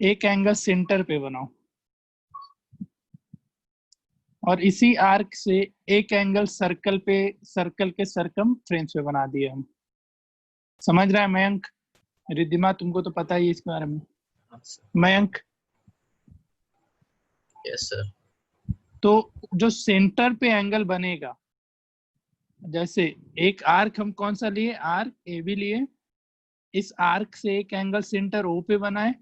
एक angle centre पे बनाओ और इसी आर्क से एक एंगल सर्कल के सरकमफ्रेंस पे बना दिए हम। समझ रहा है मयंक? रिद्धिमा तुमको तो पता ही है इसके बारे में। Mayank yes sir. तो जो सेंटर पे एंगल बनेगा, जैसे एक आर्क हम कौन सा लिए, आर्क ए बी लिए, इस आर्क से एक एंगल सेंटर ओ पे बनाए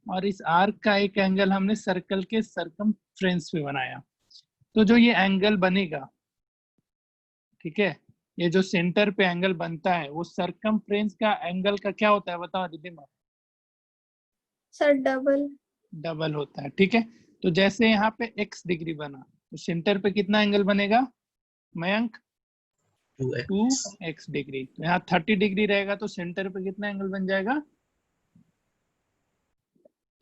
और इस आर्क का एक एंगल हमने सर्कल के सरकमफ्रेंस पे बनाया। तो जो ये एंगल बनेगा, ठीक है, ये जो सेंटर पे एंगल बनता है वो सरकमफ्रेंस का एंगल का क्या होता है बताओ रिद्धिमा? Sir double. डबल होता है, ठीक है। तो जैसे यहाँ पे x डिग्री बना तो सेंटर पे कितना एंगल बनेगा मयंक? 2x degree. तो यहाँ 30 डिग्री रहेगा तो सेंटर पे कितना एंगल बन जाएगा?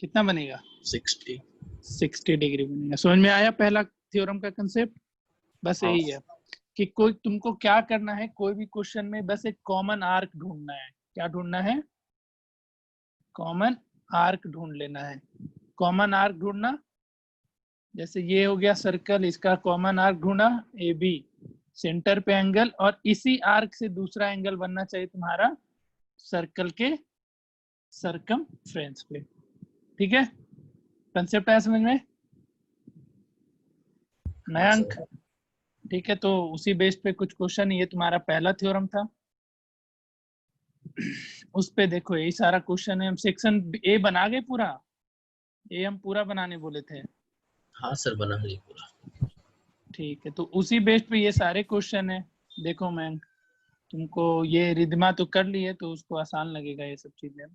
कितना बनेगा? 60 डिग्री बनेगा। समझ में आया पहला थ्योरम का कंसेप्ट? बस यही है कि कोई तुमको क्या करना है, कोई भी क्वेश्चन में बस एक कॉमन आर्क ढूंढना है। क्या ढूंढना है? कॉमन आर्क ढूंढ लेना है। कॉमन आर्क ढूंढना, जैसे ये हो गया सर्कल, इसका कॉमन आर्क ढूंढा ए बी, सेंटर पे एंगल, और इसी आर्क से दूसरा एंगल बनना चाहिए तुम्हारा सर्कल के सरकमफ्रेंस पे। ठीक है, कंसेप्ट आया समझ में मयंक? ठीक है, तो उसी बेस पे कुछ क्वेश्चन, ये तुम्हारा पहला थ्योरम था। उस पे देखो यही सारा क्वेश्चन है। हम सेक्शन ए बना गए पूरा, ए हम पूरा बनाने बोले थे। हाँ सर बना लिया पूरा। ठीक है, तो उसी बेस पे ये सारे क्वेश्चन है। देखो मैं तुमको ये रिद्धिमा तो कर ली है तो उसको आसान लगेगा ये सब चीजें।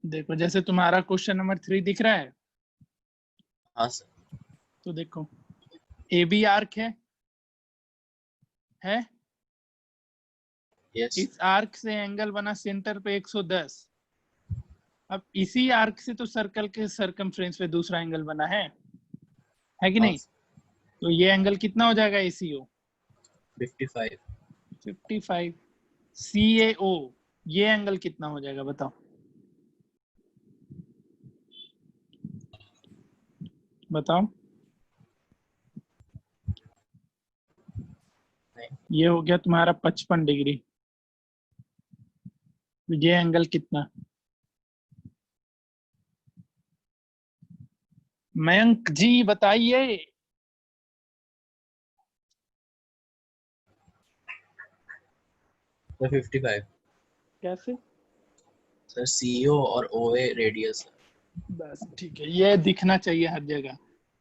देखो जैसे तुम्हारा क्वेश्चन नंबर 3 दिख रहा है। हाँ सर। तो देखो ए बी आर्क है? यस। इस आर्क से एंगल बना सेंटर पे 110। अब इसी आर्क से तो सर्कल के सरकमफ्रेंस पे दूसरा एंगल बना है कि नहीं? तो ये एंगल कितना हो जाएगा ACO? 55। CAO ये एंगल कितना हो जाएगा बताओ? बताओ। ये हो गया तुम्हारा 55 डिग्री। तो ये एंगल कितना? मयंक जी बताइए। 55। कैसे? सर CO और OA रेडियस है। बस ठीक है, ये दिखना चाहिए हर जगह।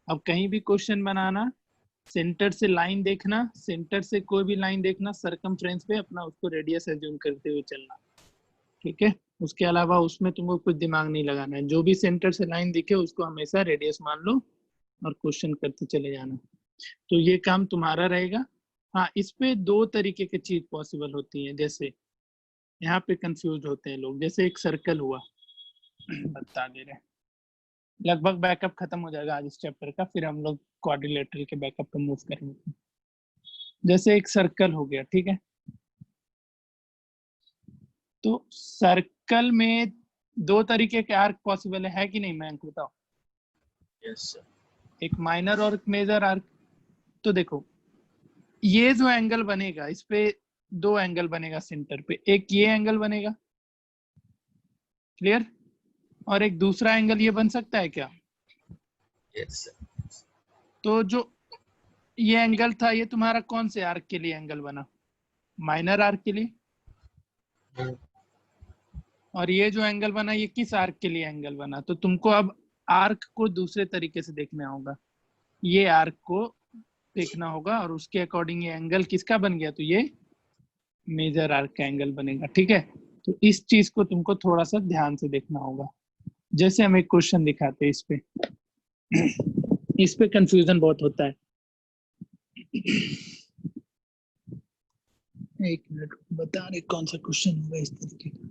अब कहीं भी क्वेश्चन बनाना, सेंटर से लाइन देखना, सेंटर से कोई भी लाइन देखना, सरकमफ्रेंस पे अपना उसको रेडियस एज्यूम करते हुए चलना। ठीक है, उसके अलावा उसमें तुमको कुछ दिमाग नहीं लगाना है। जो भी सेंटर से लाइन दिखे उसको हमेशा रेडियस मान लो और क्वेश्चन करते चले जाना। तो ये काम तुम्हारा रहेगा। हाँ, इस पे दो तरीके की चीज पॉसिबल होती है। जैसे यहाँ पे कंफ्यूज होते हैं लोग, जैसे एक सर्कल हुआ बता दे रहे, लगभग बैकअप खत्म हो जाएगा आज इस चैप्टर का, फिर हम लोग क्वाड्रिलेटरल के बैकअप पे मूव करेंगे। जैसे एक सर्कल हो गया, ठीक है, तो सर्कल में दो तरीके के आर्क पॉसिबल है कि नहीं मैं बताओ? Yes sir. एक माइनर और एक मेजर आर्क। तो देखो ये जो एंगल बनेगा, इस पे दो एंगल बनेगा सेंटर पे, एक ये एंगल बनेगा, क्लियर, और एक दूसरा एंगल ये बन सकता है क्या? Yes sir. तो जो ये एंगल था ये तुम्हारा कौन से आर्क के लिए एंगल बना? माइनर आर्क के लिए। और ये जो एंगल बना ये किस आर्क के लिए एंगल बना? तो तुमको अब आर्क को दूसरे तरीके से देखना होगा। ये आर्क को देखना होगा और उसके अकॉर्डिंग ये एंगल किसका बन गया? तो ये मेजर आर्क का एंगल बनेगा। ठीक है, तो इस चीज को तुमको थोड़ा सा ध्यान से देखना होगा। जैसे हम एक क्वेश्चन दिखाते हैं, इस पे कंफ्यूजन बहुत होता है। एक मिनट बता रहे कौन सा क्वेश्चन होगा इस तरीके का।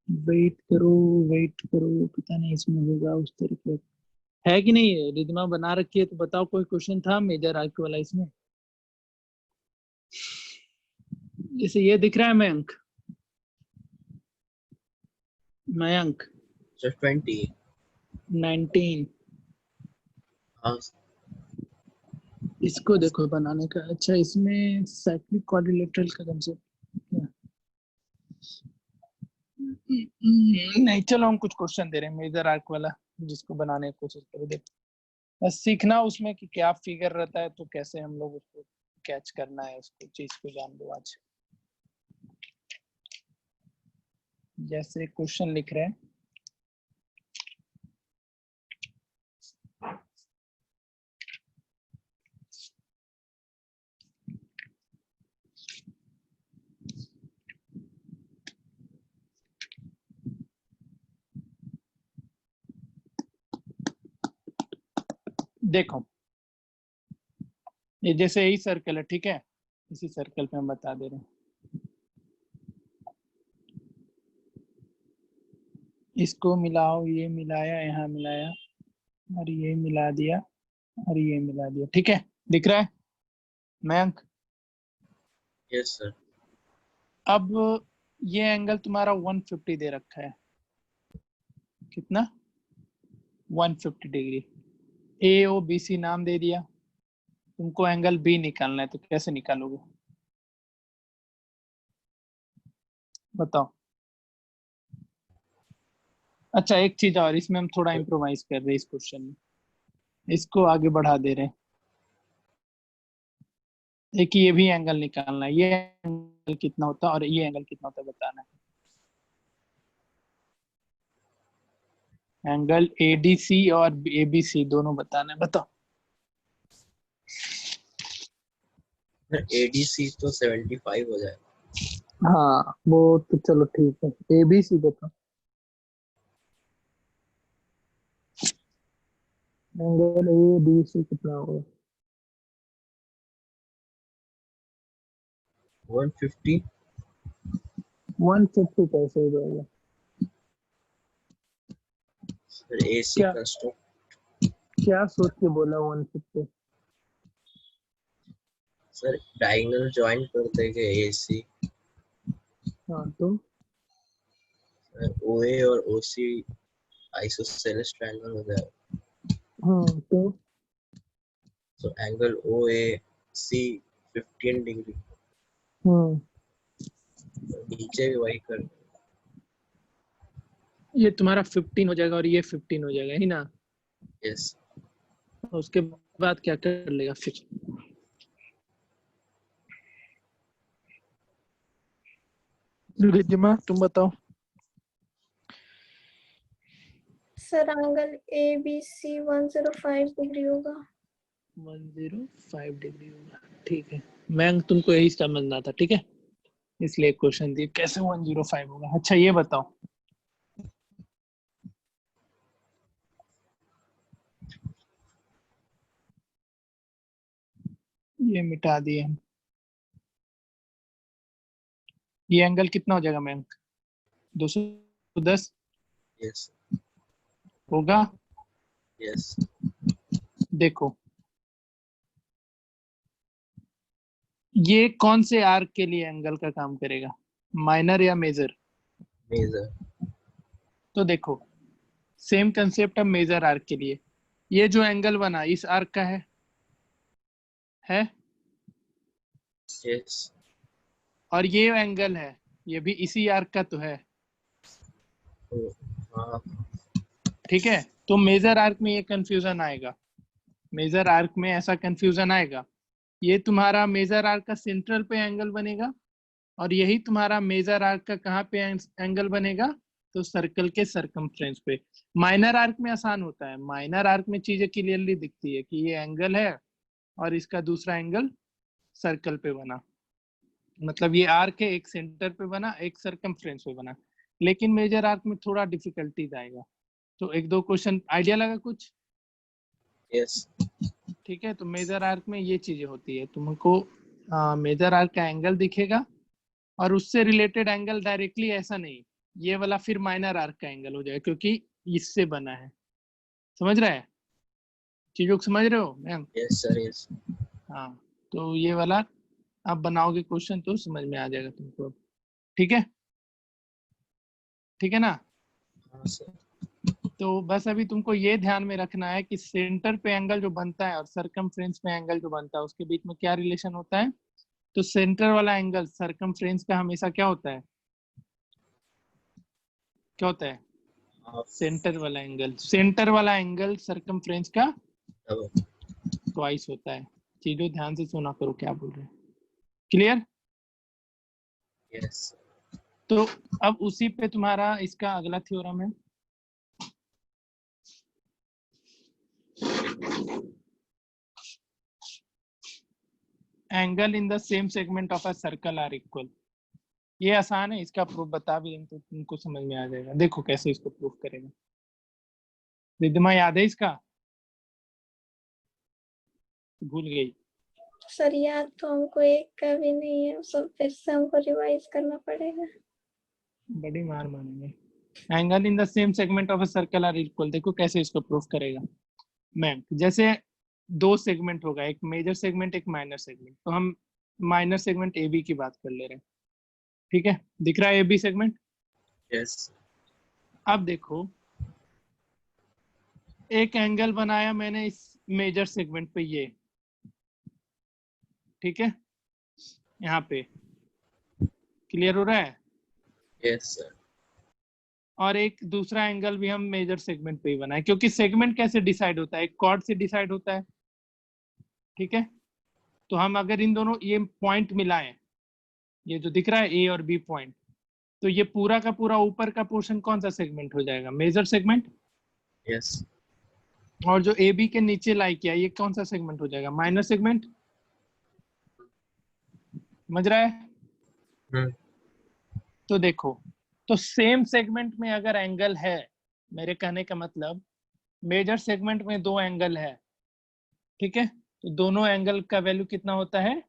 वेट करो, पता नहीं इसमें होगा उस तरीके। है कि नहीं? रिदमा बना रखी है तो बताओ, कोई क्वेश्चन था मेजर आर्क वाला इसमें? जैसे ये दिख रहा है मयंक, मयंक सर 20। 19, हाँ इसको देखो बनाने का। अच्छा, इसमें साइक्लिक क्वाड्रिलेटरल का कंसेप्ट क्या? नहीं, चलो हम कुछ क्वेश्चन दे रहे हैं मेजर आर्क वाला, जिसको बनाने की कोशिश करो। देखो, बस सीखना उसमें कि क्या फिगर रहता है, तो कैसे हम लोग उसको कैच करना है, उसको चीज को जान लो आज। जैसे क्वेश्चन लिख रहे हैं, देखो ये जैसे यही सर्कल है, ठीक है, इसी सर्कल पे हम बता दे रहे हैं। इसको मिलाओ, ये मिलाया, यहाँ मिलाया, और ये मिला दिया, और ये मिला दिया, ठीक है, दिख रहा है मयंक? Yes sir. अब ये एंगल तुम्हारा 150 दे रखा है, कितना? 150 डिग्री। ए ओ बी सी नाम दे दिया, तुमको एंगल बी निकालना है, तो कैसे निकालोगे बताओ? अच्छा, एक चीज और, इसमें हम थोड़ा इम्प्रोवाइज कर रहे हैं इस क्वेश्चन में, इसको आगे बढ़ा दे रहे हैं। एक ये भी एंगल निकालना है, ये एंगल कितना होता है और ये एंगल कितना होता है बताना है। एंगल एडीसी और एबीसी दोनों बताना है, बताओ। एडीसी तो 75 हो जाएगा। हाँ वो तो चलो ठीक है, एबीसी बताओ। एंगल एबीसी कितना होगा? 150। 150 कैसे हो जाएगा? सर एसी क्या कंस्ट्रक्ट। क्या सोच के बोला 150? सर डायगोनल ज्वाइन कर देंगे एसी। हाँ तो सर ओए और ओसी आइसोसेलेस ट्रायंगल हो जाएगा। तो So angle OAC 15 डिग्री। नीचे भी वही कर। ये तुम्हारा 15 हो जाएगा और ये 15 हो जाएगा ही ना? यस। उसके बाद क्या कर लेगा फिर? रिद्धिमा तुम बताओ। Sir angle A B C 105 degree होगा। 105 डिग्री होगा, ठीक है। मैं तुमको यही समझना था, ठीक है, इसलिए क्वेश्चन दिए कैसे 105 होगा। अच्छा ये बताओ, ये मिटा दिए हम, ये एंगल कितना हो जाएगा मैम? 210 यस। होगा। यस। देखो ये कौन से आर्क के लिए एंगल का काम करेगा, माइनर या मेजर? मेजर। तो देखो सेम कंसेप्ट है मेजर आर्क के लिए। ये जो एंगल बना इस आर्क का है यस। और ये एंगल है, ये भी इसी आर्क का तो है, हाँ। ठीक है। तो मेजर आर्क में ये कंफ्यूजन आएगा, मेजर आर्क में ऐसा कंफ्यूजन आएगा। ये तुम्हारा मेजर आर्क का सेंट्रल पे एंगल बनेगा, और यही तुम्हारा मेजर आर्क का कहाँ पे एंगल बनेगा, तो सर्कल के सरकमफ्रेंस पे। माइनर आर्क में आसान होता है, माइनर आर्क में चीजें क्लियरली दिखती है कि ये एंगल है और इसका दूसरा एंगल सर्कल पे बना, मतलब ये आर्क है, एक सेंटर पे बना, एक सरकमफ्रेंस पे बना। लेकिन मेजर आर्क में थोड़ा डिफिकल्टीज आएगा। तो एक दो क्वेश्चन आइडिया लगा कुछ? यस। ठीक है, तो मेजर आर्क में ये चीजें होती है, तुमको मेजर आर्क का एंगल दिखेगा और उससे रिलेटेड एंगल डायरेक्टली ऐसा नहीं, ये वाला फिर माइनर आर्क का एंगल हो जाएगा क्योंकि इससे बना है, समझ रहा है? चीजों को समझ रहे हो मैम? Yes sir yes. हाँ, तो ये वाला आप बनाओगे क्वेश्चन तो समझ में आ जाएगा तुमको। ठीक है, ठीक है ना? हाँ सर। तो बस अभी तुमको ये ध्यान में रखना है कि सेंटर पे एंगल जो बनता है और सरकमफ्रेंस पे एंगल जो बनता है उसके बीच में क्या रिलेशन होता है। तो सेंटर वाला एंगल सरकमफ्रेंस का हमेशा क्या होता है, क्या होता है? सेंटर वाला एंगल सरकमफ्रेंस का ट्वाइस होता है। चीजों ध्यान से सुना करो क्या बोल रहे हैं। क्लियर? यस। तो अब उसी पे तुम्हारा इसका अगला थ्योरम है। Angle in the same segment of a circle are equal. ये आसान है, इसका प्रूफ बता भी दें तो तुमको समझ में आ जाएगा। देखो कैसे इसको प्रूफ करेगा। रिद्धिमा याद है इसका? भूल गई? सर याद तो हमको एक का भी नहीं है, सब फिर से हमको रिवाइज करना पड़ेगा। बड़ी मार मानेंगे। Angle in the same segment of a circle are equal. देखो कैसे इसको प्रूफ करेगा मैम। जैसे दो सेगमेंट होगा, एक मेजर सेगमेंट एक माइनर सेगमेंट। तो हम माइनर सेगमेंट ए बी की बात कर ले रहे हैं। ठीक है, दिख रहा है ए बी सेगमेंट? यस। अब देखो एक एंगल बनाया मैंने इस मेजर सेगमेंट पे, ये ठीक है, यहाँ पे क्लियर हो रहा है। Yes sir. और एक दूसरा एंगल भी हम मेजर सेगमेंट पे ही बनाए, क्योंकि सेगमेंट कैसे डिसाइड होता है, एक कॉर्ड से डिसाइड होता है। ठीक है, तो हम अगर इन दोनों ये पॉइंट मिलाएं, ये जो दिख रहा है ए और बी पॉइंट, तो ये पूरा का पूरा ऊपर का पोर्शन कौन सा सेगमेंट हो जाएगा? Major segment. यस। और जो ए बी के नीचे लाई किया ये कौन सा सेगमेंट हो जाएगा? Minor segment. समझ रहा है? तो देखो, तो सेम सेगमेंट में अगर एंगल है, मेरे कहने का मतलब मेजर सेगमेंट में दो एंगल है, ठीक है, तो दोनों एंगल का वैल्यू कितना होता है?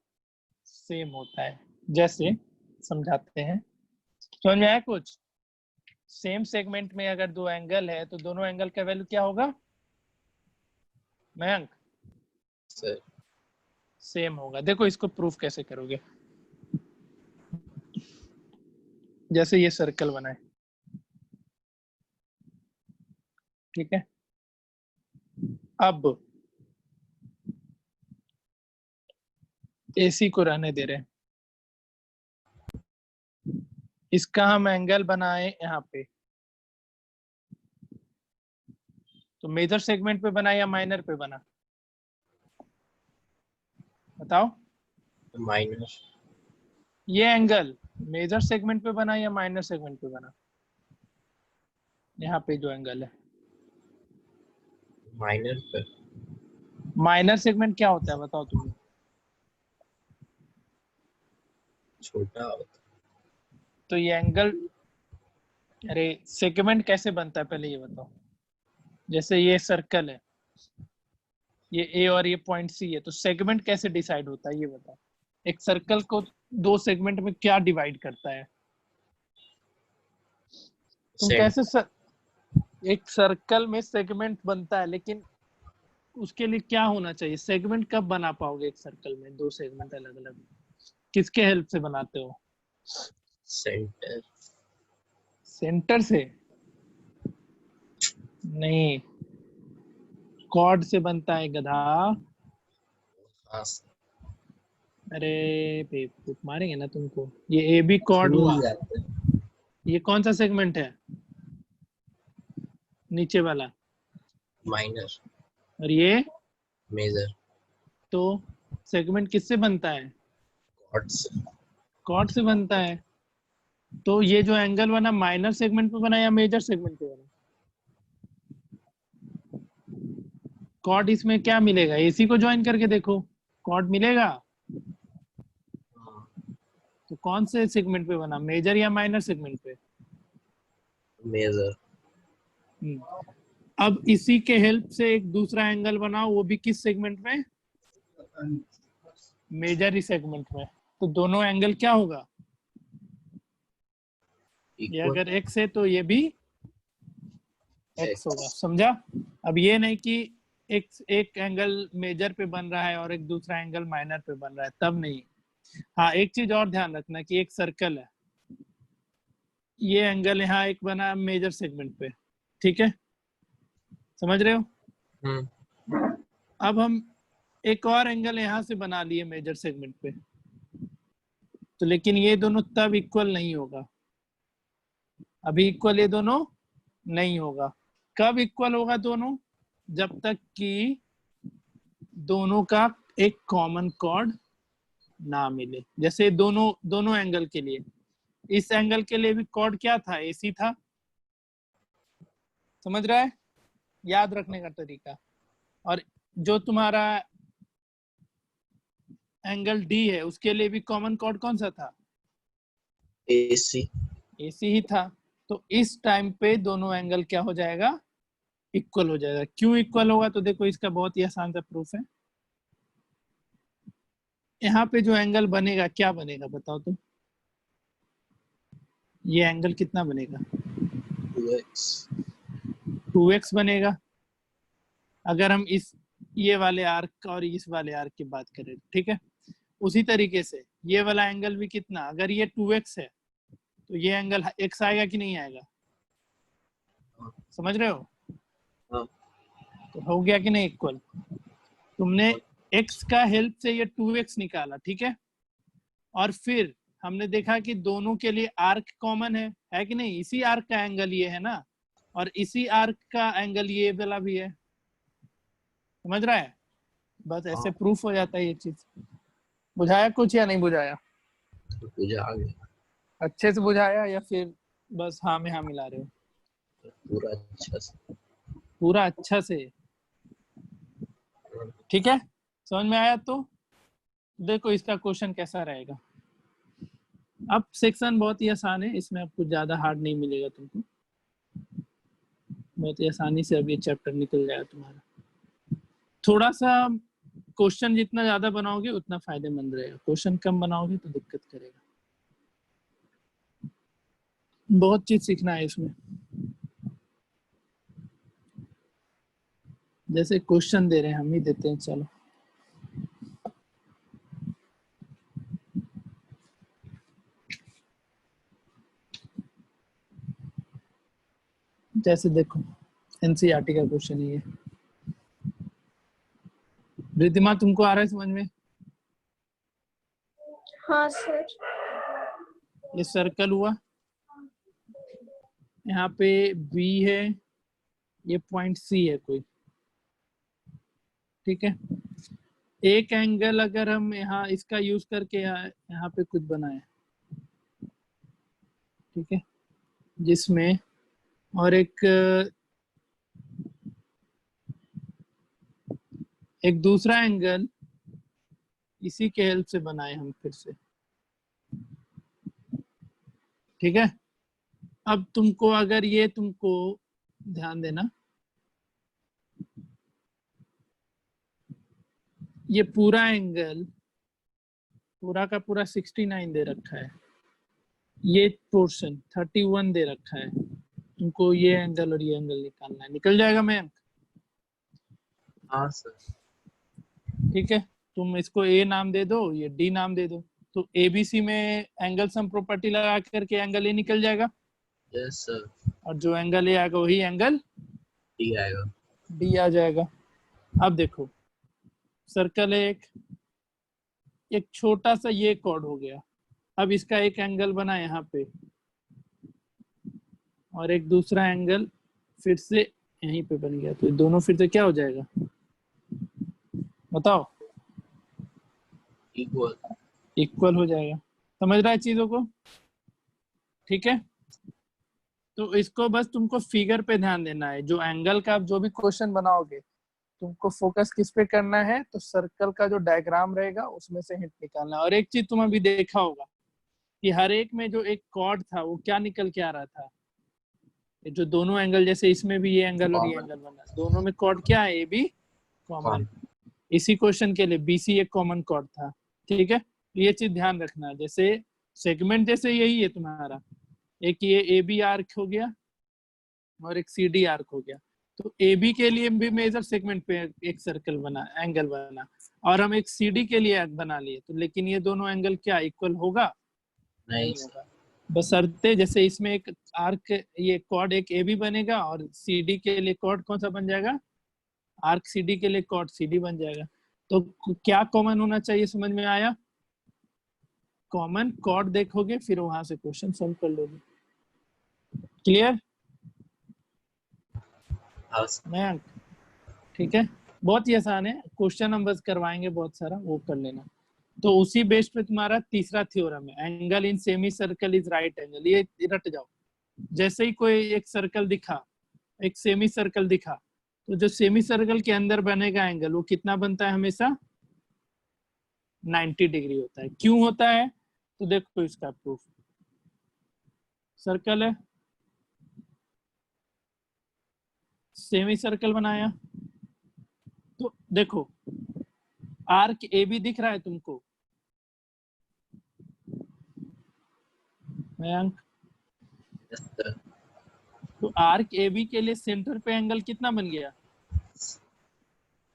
सेम होता है। जैसे समझाते हैं, समझ में आया कुछ? सेम सेगमेंट में अगर दो एंगल है तो दोनों एंगल का वैल्यू क्या होगा मयंक? सर सेम होगा। देखो इसको प्रूफ कैसे करोगे। जैसे ये सर्कल बनाए, ठीक है, अब एसी को रहने दे रहे हैं, इसका हम एंगल बनाए यहाँ पे, तो मेजर सेगमेंट पे बना या माइनर पे बना? बताओ। माइनर। ये एंगल मेजर सेगमेंट पे बना या माइनर सेगमेंट पे बना? यहाँ पे जो एंगल है माइनर पे। माइनर सेगमेंट क्या होता है बताओ तुम लोग? छोटा होता। तो ये एंगल, अरे सेगमेंट कैसे बनता है पहले ये बताओ। जैसे ये सर्कल है, ये ए और ये पॉइंट सी है, तो सेगमेंट कैसे डिसाइड होता है ये बताओ। एक सर्कल को दो सेगमेंट में क्या डिवाइड करता है? तुम कैसे एक सर्कल में सेगमेंट बनता है, लेकिन उसके लिए क्या होना चाहिए? सेगमेंट कब बना पाओगे एक सर्कल में दो सेगमेंट अलग अलग? किसके हेल्प से बनाते हो? सेंटर। सेंटर से नहीं, कॉर्ड से बनता है गधा। हाँ अरे बेवकूफ, मारेंगे ना तुमको। ये ए बी कॉर्ड हुआ, जाते हैं। ये कौन सा सेगमेंट है? नीचे वाला। माइनर। और ये मेजर। तो सेगमेंट किससे बनता है? कॉर्ड से। कॉर्ड से बनता है। तो ये जो एंगल बना माइनर सेगमेंट पे बना या मेजर सेगमेंट पे बना? कॉर्ड इसमें क्या मिलेगा? एसी को ज्वाइन करके देखो, कॉर्ड मिलेगा। तो कौन से सेगमेंट पे बना, मेजर या माइनर सेगमेंट पे? मेजर। अब इसी के हेल्प से एक दूसरा एंगल बनाओ, वो भी किस सेगमेंट में? मेजर ही सेगमेंट में। तो दोनों एंगल क्या होगा? ये अगर x है तो ये भी x होगा। समझा? अब ये नहीं कि एक एंगल मेजर पे बन रहा है और एक दूसरा एंगल माइनर पे बन रहा है, तब नहीं। हाँ, एक चीज और ध्यान रखना कि एक सर्कल है, ये एंगल यहाँ एक बना मेजर सेगमेंट पे, ठीक है, समझ रहे हो। अब हम एक और एंगल यहाँ से बना लिए मेजर सेगमेंट पे, तो लेकिन ये दोनों तब इक्वल नहीं होगा, अभी इक्वल ये दोनों नहीं होगा। कब इक्वल होगा दोनों? जब तक कि दोनों का एक कॉमन कॉर्ड ना मिले। जैसे दोनों एंगल के लिए, इस एंगल के लिए भी कॉर्ड क्या था? AC था, समझ रहा है, याद रखने का तरीका। और जो तुम्हारा एंगल D है उसके लिए भी कॉमन कॉर्ड कौन सा था? AC ही था। तो इस टाइम पे दोनों एंगल क्या हो जाएगा? इक्वल हो जाएगा। क्यों इक्वल होगा? तो देखो इसका बहुत ही आसान सा प्रूफ है। यहाँ पे जो एंगल बनेगा क्या बनेगा बताओ तो? ये एंगल कितना बनेगा? 2x बनेगा। अगर हम ये वाले आर्क और इस वाले आर्क की बात करें, ठीक है, उसी तरीके से ये वाला एंगल भी कितना, अगर ये 2x है तो ये एंगल x आएगा कि नहीं आएगा? समझ रहे हो? तो हो गया कि नहीं इक्वल? तुमने x का हेल्प से ये 2x निकाला, ठीक है, और फिर हमने देखा कि दोनों के लिए आर्क कॉमन है कि नहीं? इसी आर्क का एंगल ये है ना, और इसी आर्क का एंगल ये वाला भी है, समझ रहा है? बस ऐसे प्रूफ हो जाता है ये चीज। बुझाया कुछ या नहीं बुझाया? बुझा गया। अच्छे से बुझाया या फिर बस हाँ में हाँ मिला रहे हो? पूरा अच्छा से। पूरा अच्छा से, ठीक है, समझ में आया? तो देखो इसका क्वेश्चन कैसा रहेगा। अब सेक्शन बहुत ही आसान है, इसमें अब कुछ ज्यादा हार्ड नहीं मिलेगा तुमको, बहुत ही आसानी से अब ये चैप्टर निकल जाएगा तुम्हारा। थोड़ा सा क्वेश्चन जितना ज्यादा बनाओगे उतना फायदेमंद रहेगा, क्वेश्चन कम बनाओगे तो दिक्कत करेगा। बहुत चीज सीखना है इसमें। जैसे क्वेश्चन दे रहे हैं हम ही देते हैं, चलो जैसे देखो NCERT का क्वेश्चन है ये। रिद्धिमा तुमको आ रहा है समझ में? हाँ सर। ये सर्कल हुआ, यहाँ पे B है, ये पॉइंट C है कोई, ठीक है। एक एंगल अगर हम यहाँ इसका यूज करके यहाँ पे कुछ बनाए, ठीक है, जिसमें और एक दूसरा एंगल इसी के हेल्प से बनाए हम फिर से, ठीक है। अब तुमको अगर ये तुमको ध्यान देना, ये पूरा एंगल पूरा का पूरा 69 दे रखा है, ये पोर्शन 31 दे रखा है, तुमको ये एंगल और ये एंगल निकालना है। निकल जाएगा मैम? हाँ सर। ठीक है, तुम इसको A नाम दे दो, ये D नाम दे दो, तो ABC में एंगल सम प्रॉपर्टी लगा करके एंगल A निकल जाएगा। Yes sir. और जो एंगल A आएगा वही एंगल D आएगा। D आ जाएगा। अब देखो सर्कल है एक छोटा सा ये कॉर्ड हो गया, अब इसका एक एंगल बना यहाँ पे और एक दूसरा एंगल फिर से यहीं पे बन गया, तो दोनों फिर से क्या हो जाएगा बताओ? इक्वल हो जाएगा। समझ रहा है चीजों को? ठीक है, तो इसको बस तुमको फिगर पे ध्यान देना है। जो एंगल का आप जो भी क्वेश्चन बनाओगे तुमको फोकस किस पे करना है? तो सर्कल का जो डायग्राम रहेगा उसमें से हिंट निकालना है। और एक चीज तुम अभी देखा होगा कि हर एक में जो एक कॉर्ड था वो क्या निकल के आ रहा था? जो दोनों एंगल, जैसे इसमें भी ये एंगल और ये एंगल बना, दोनों में कॉर्ड क्या है? A B common. इसी क्वेश्चन के लिए BC एक कॉमन कॉर्ड था, ठीक है। ये चीज ध्यान रखना है। जैसे सेगमेंट जैसे यही है तुम्हारा, एक ये AB आर्क हो गया और एक CD आर्क हो गया। तो ए बी के लिए भी मेजर सेगमेंट पे एक सर्कल बना, एंगल बना, और हम एक सी डी के लिए बना लिए, तो लेकिन ये दोनों एंगल क्या इक्वल होगा? नहीं होगा। बशर्ते जैसे इसमें एक आर्क, ये कॉर्ड एक ए बी बनेगा, और सी डी के लिए कॉर्ड कौन सा बन जाएगा? आर्क सी डी के लिए कॉर्ड सी डी बन जाएगा। तो क्या कॉमन होना चाहिए? समझ में आया? कॉमन कॉर्ड देखोगे, फिर वहां से क्वेश्चन सॉल्व कर लोगे। क्लियर? मयंक, ठीक है, बहुत ही आसान है। क्वेश्चन हम बस करवाएंगे बहुत सारा, वो कर लेना। तो उसी बेस पे तुम्हारा तीसरा थ्योरम है, angle in semi circle is right angle. ये रट जाओ। जैसे ही कोई एक सर्कल दिखा, एक सेमी सर्कल दिखा, तो जो सेमी सर्कल के अंदर बनेगा एंगल, वो कितना बनता है? हमेशा 90 डिग्री होता है। क्यों होता है? तो देखो इसका प्रूफ। सर्कल है, सेमी सर्कल बनाया, तो देखो आर्क ए बी दिख रहा है तुमको मयंक? तो आर्क ए बी के लिए सेंटर पे एंगल कितना बन गया?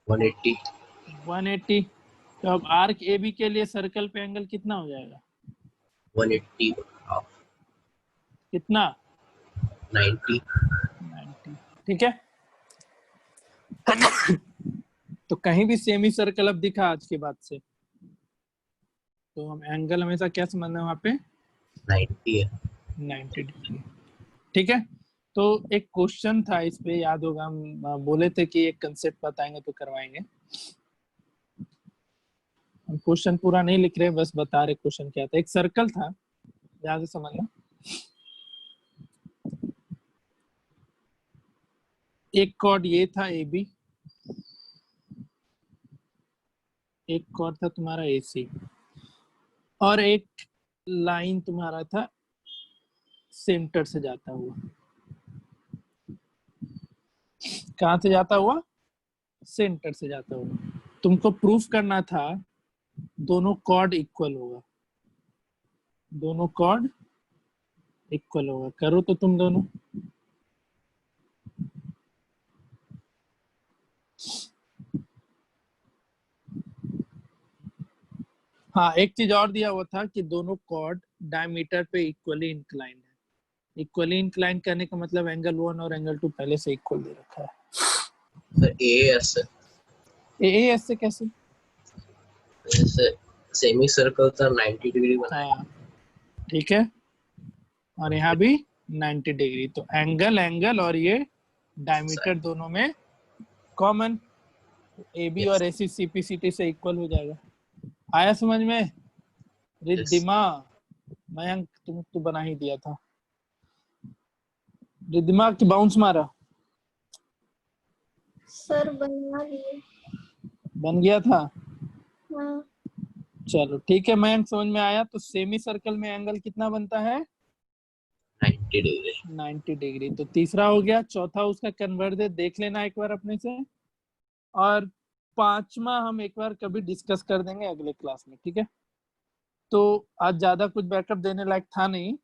180। 180। तो अब आर्क ए बी के लिए सर्कल पे एंगल कितना हो जाएगा? 180 हाफ कितना? 90। ठीक है। तो कहीं भी सेमी सर्कल अब दिखा आज के बाद से, तो हम एंगल हमेशा क्या समझना है वहां पे? 90 है। 90 डिग्री। ठीक है। तो एक क्वेश्चन था इस पे, याद होगा, हम बोले थे कि एक कंसेप्ट बताएंगे तो करवाएंगे। हम क्वेश्चन पूरा नहीं लिख रहे, बस बता रहे क्वेश्चन क्या था। एक सर्कल था, ध्यान से समझना। एक कॉर्ड ये था ए बी, एक कॉर्ड था तुम्हारा ए सी, और एक लाइन तुम्हारा था सेंटर से जाता हुआ। कहां से जाता हुआ? सेंटर से जाता हुआ। तुमको प्रूफ करना था दोनों कॉर्ड इक्वल होगा, दोनों कॉर्ड इक्वल होगा। करो तो तुम दोनों। हाँ, एक चीज और दिया हुआ था कि दोनों कॉर्ड डायमीटर पे इक्वली इंक्लाइंड है। इक्वली इंक्लाइन करने का मतलब एंगल 1 और एंगल 2 पहले से इक्वल दे रखा है। सर एएस एएस से कैसे? जैसे सेमी सर्कल था 90 डिग्री बनाया। हाँ, ठीक है, और यहाँ भी 90 डिग्री। तो एंगल एंगल और ये डायमीटर दोनों में कॉमन, ए बी और एसी सीपीसीटी से इक्वल हो जाएगा। आया समझ में? रिद्धिमा, मयंक तुम तो बना ही दिया था। रिद्धिमा की बाउंस मारा? सर बना लिए। बन गया था? हाँ। चलो ठीक है मयंक, समझ में आया। तो सेमी सर्कल में एंगल कितना बनता है? 90 डिग्री। 90 डिग्री। तो तीसरा हो गया। चौथा उसका कन्वर्ट देख लेना एक बार अपने से, और पांचवा हम एक बार कभी डिस्कस कर देंगे अगले क्लास में, ठीक है? तो आज ज्यादा कुछ बैकअप देने लायक था नहीं।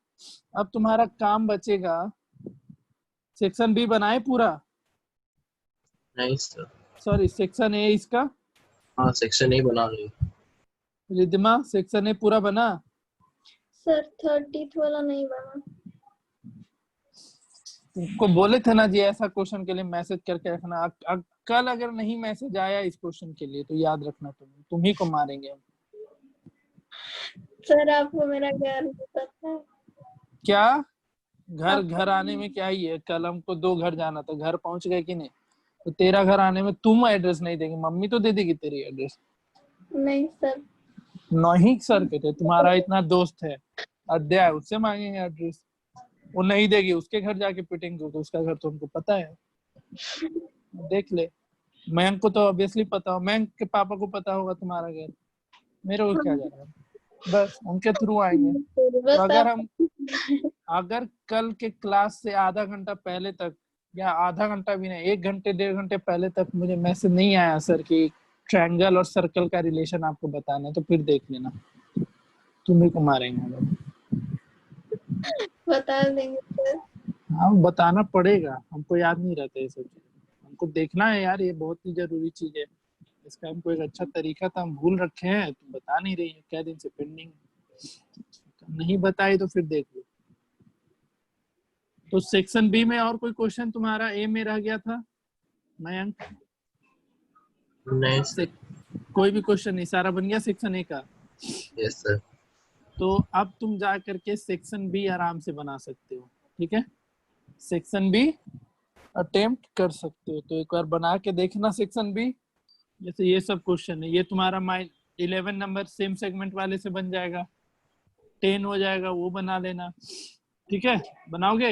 अब तुम्हारा काम बचेगा, सेक्शन बी बनाए पूरा? नहीं सर। सॉरी, सेक्शन ए इसका। हाँ सेक्शन ए बना ली। रिद्धिमा, सेक्शन ए पूरा बना? सर 30th वाला नहीं बना। तुमको बोले थे ना जी, ऐसा क्वेश्चन के लिए मैसेज करके रखना। कल अगर नहीं मैसेज आया इस क्वेश्चन के लिए तो याद रखना, तुम ही को मारेंगे हम। सर आपको मेरा घर भी पता है। क्या घर आने में क्या ही है? कल हमको 2 घर जाना था, घर पहुंच गए कि नहीं? तो तेरा घर आने में तुम एड्रेस नहीं देगी, मम्मी तो दे देगी तेरी एड्रेस। नहीं सर। नहीं सर कहते, तुम्हारा इतना दोस्त है अध्याय, उससे मांगेंगे एड्रेस, वो नहीं देगी, उसके घर जाके पिटेंगे, तो उसका घर तो हमको पता है, देख ले। मयंक को तो ऑब्वियसली पता हो, मयंक के पापा को पता होगा तुम्हारा घर, मेरे को क्या जा रहा है, बस उनके थ्रू आएंगे। तो अगर कल के क्लास से आधा घंटा पहले तक, या आधा घंटा भी नहीं, 1 घंटे 1.5 घंटे पहले तक मुझे मैसेज नहीं आया सर कि ट्रायंगल और सर्कल का रिलेशन आपको बताना है, तो फिर देख लेना, तुम्ही को मारेंगे हम लोग। बता देंगे सर। हाँ बताना पड़ेगा, हमको याद नहीं रहता ये सब चीज। हमको देखना है यार, ये बहुत ही जरूरी चीज है। इसका हमको एक अच्छा तरीका था, हम भूल रखे हैं, तुम बता नहीं रही है, क्या दिन से पेंडिंग। नहीं बताई तो फिर देख लो। तो सेक्शन बी में और कोई क्वेश्चन तुम्हारा ए में रह गया था मयंक? नहीं सर। कोई भी क्वेश्चन नहीं, सारा बन गया सेक्शन ए का? Yes sir. तो अब तुम जा करके सेक्शन बी आराम से बना सकते हो, ठीक है? सेक्शन बी अटेम्प्ट कर सकते हो, तो एक बार बना के देखना सेक्शन बी। जैसे ये सब क्वेश्चन है, ये तुम्हारा 11 नंबर सेम सेगमेंट वाले से बन जाएगा, 10 हो जाएगा, वो बना लेना, ठीक है? बनाओगे?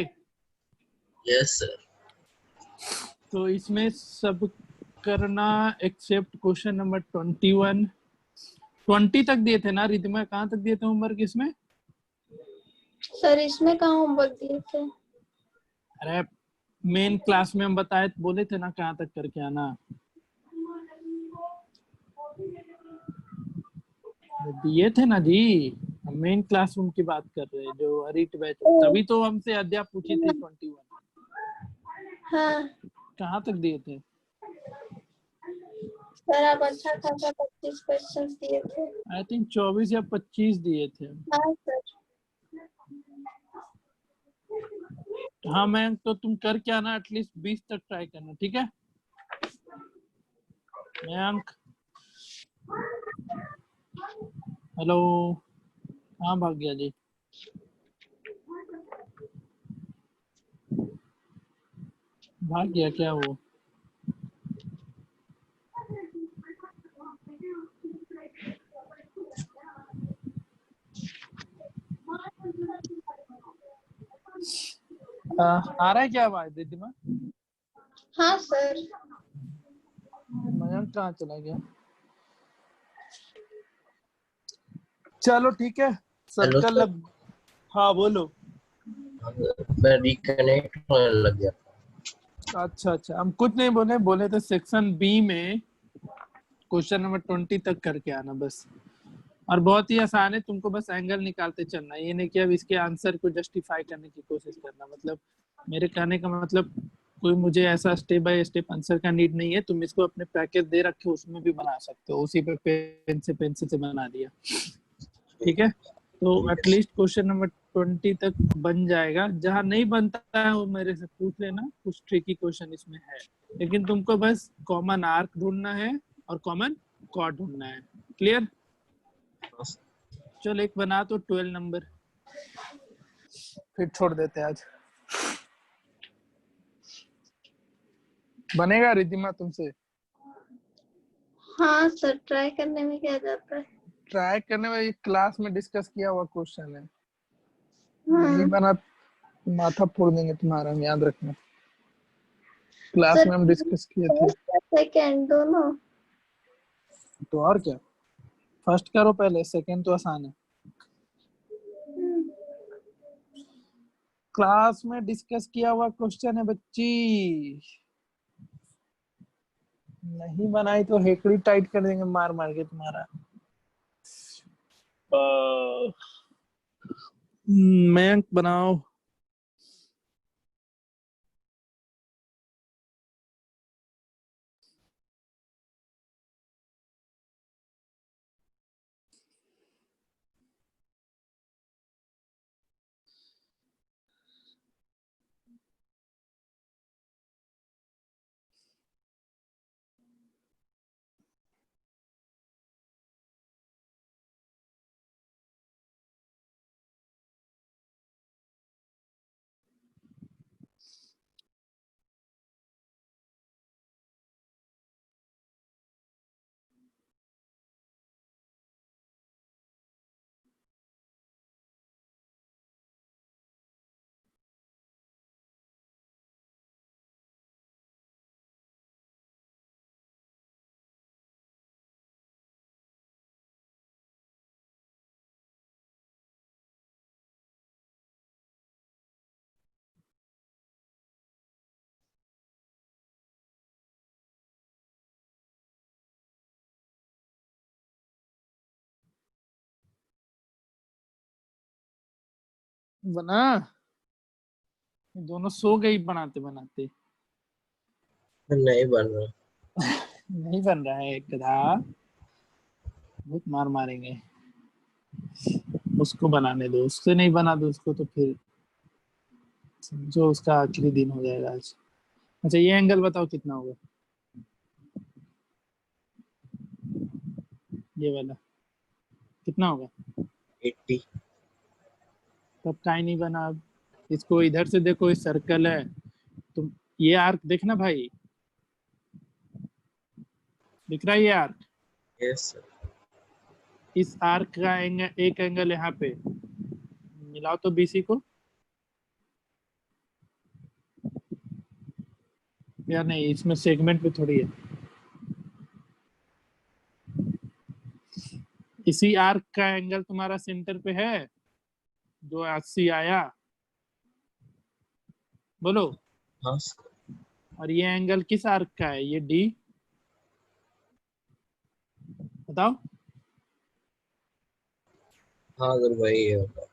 Yes sir. तो इसमें सब करना एक्सेप्ट क्वेश्चन नंबर 21। 20 तक दिए थे ना रिधिमा? कहाँ तक दिए थे होमवर्क इसमें? सर इसमें कहाँ होमवर्क दिए थे? अरे मेन क्लास में हम बताए, बोले थे ना कहाँ तक करके आना। दिए थे ना जी, हम मेन क्लासरूम की बात कर रहे हैं, जो अरिट बैच, तभी तो हमसे अद्या पूछी थी 21। हाँ कहाँ तक दिए थे? सर आप अच्छा खासा 25 क्वेश्चन दिए थे। आई थिंक 24 या 25 दिए थे। हाँ सर। हाँ मैं तो तुम कर क्या ना, एटलीस्ट 20 तक ट्राई करना, ठीक है मयंक? हेलो, कहाँ भाग गया जी? भाग गया क्या वो? आ रहा है क्या आवाज दीदी माँ? हाँ सर। मयंक कहाँ चला गया? चलो ठीक है, हेलो सर्कल सर। अब। हाँ बोलो। मैं रिकनेक्ट होने लग गया। अच्छा अच्छा, हम कुछ नहीं बोले, बोले थे सेक्शन बी में क्वेश्चन नंबर 20 तक करके आना बस। और बहुत ही आसान है, तुमको बस एंगल निकालते चलना है, ये नहीं कि अब इसके आंसर को जस्टिफाई करने की कोशिश करना। मतलब मेरे कहने का मतलब, कोई मुझे ऐसा स्टेप बाय स्टेप आंसर का नीड नहीं है, तुम इसको अपने पैकेज दे रखे उसमें भी बना सकते हो, उसी पे पेंसिल से बना दिया, ठीक है? तो एटलीस्ट क्वेश्चन नंबर 20 तक बन जाएगा। जहां नहीं बनता है वो मेरे से पूछ लेना, कुछ ट्रिकी क्वेश्चन इसमें है, लेकिन तुमको बस कॉमन आर्क ढूंढना है और कॉमन कॉर्ड ढूंढना है। क्लियर? चल एक बना तो 12 नंबर, फिर छोड़ देते हैं आज। बनेगा रिद्धिमा तुमसे? हाँ सर, ट्राई करने में क्या जाता है। ट्राई करने में, क्लास में डिस्कस किया हुआ क्वेश्चन है, नहीं हाँ बना माथा फोड़ देंगे तुम्हारा, हम याद रखना। क्लास सर, में हम डिस्कस किए थे। सेकेंड दोनों। तो और क्या, फर्स्ट करो पहले, सेकंड तो आसान है। क्लास में डिस्कस किया हुआ क्वेश्चन है बच्ची, नहीं बनाई तो हेकड़ी टाइट कर देंगे मार मार के तुम्हारा। मयंक बनाओ। बना, दोनों सो गई बनाते बनाते। नहीं बन रहा। नहीं बन रहा है गधा, बहुत मार मारेंगे। उसको बनाने दो, उससे नहीं बना दो उसको तो फिर समझो उसका आखिरी दिन हो जाएगा आज। अच्छा ये एंगल बताओ कितना होगा, ये वाला कितना होगा? 80। तब काहे नहीं बना अब? इसको इधर से देखो, इस सर्कल है, तुम ये आर्क देखना भाई, दिख रहा है ये आर्क? Yes sir. इस आर्क का एंगल, एक एंगल यहाँ पे मिलाओ तो बीसी को, या नहीं इसमें सेगमेंट पे थोड़ी है। इसी आर्क का एंगल तुम्हारा सेंटर पे है जो 80 आया, बोलो। हाँ सर। और ये एंगल किस आर्क का है, ये डी, बताओ। हाँ सर वही है होगा।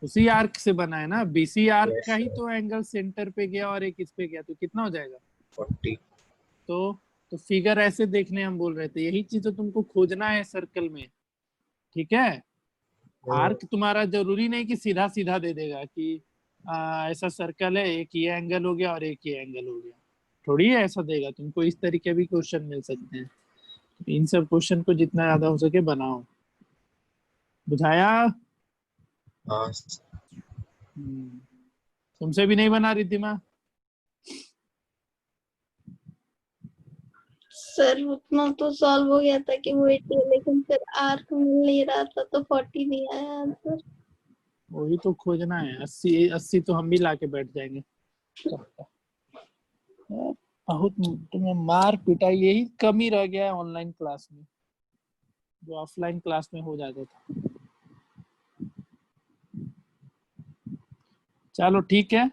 उसी आर्क से बना है ना, बीसी आर्क यस का ही सर। तो एंगल सेंटर पे गया और एक इस पे गया, तो कितना हो जाएगा? 40। तो फिगर ऐसे देखने हम बोल रहे थे, यही चीज तो तुमको खोजना है सर्कल में, ठीक है। आर्क तुम्हारा जरूरी नहीं कि सीधा सीधा दे देगा कि ऐसा सर्कल है, एक ये एंगल हो गया और एक ये एंगल हो गया, थोड़ी है ऐसा देगा तुमको। इस तरीके भी क्वेश्चन मिल सकते हैं, तो इन सब क्वेश्चन को जितना ज्यादा हो सके बनाओ, बुझाया? हाँ सर। तुमसे भी नहीं बना रिद्धिमा? सर उतना तो सॉल्व हो गया था कि वो 80 है, लेकिन फिर आर्क मिल नहीं रहा था तो 40 नहीं आया आंसर। वही तो खोजना है, 80 80 तो हम भी लाके बैठ जाएंगे। बहुत तुम्हें मार पिटाई, यही कमी रह गया है ऑनलाइन क्लास में, जो ऑफलाइन क्लास में हो जाता था। चलो ठीक है।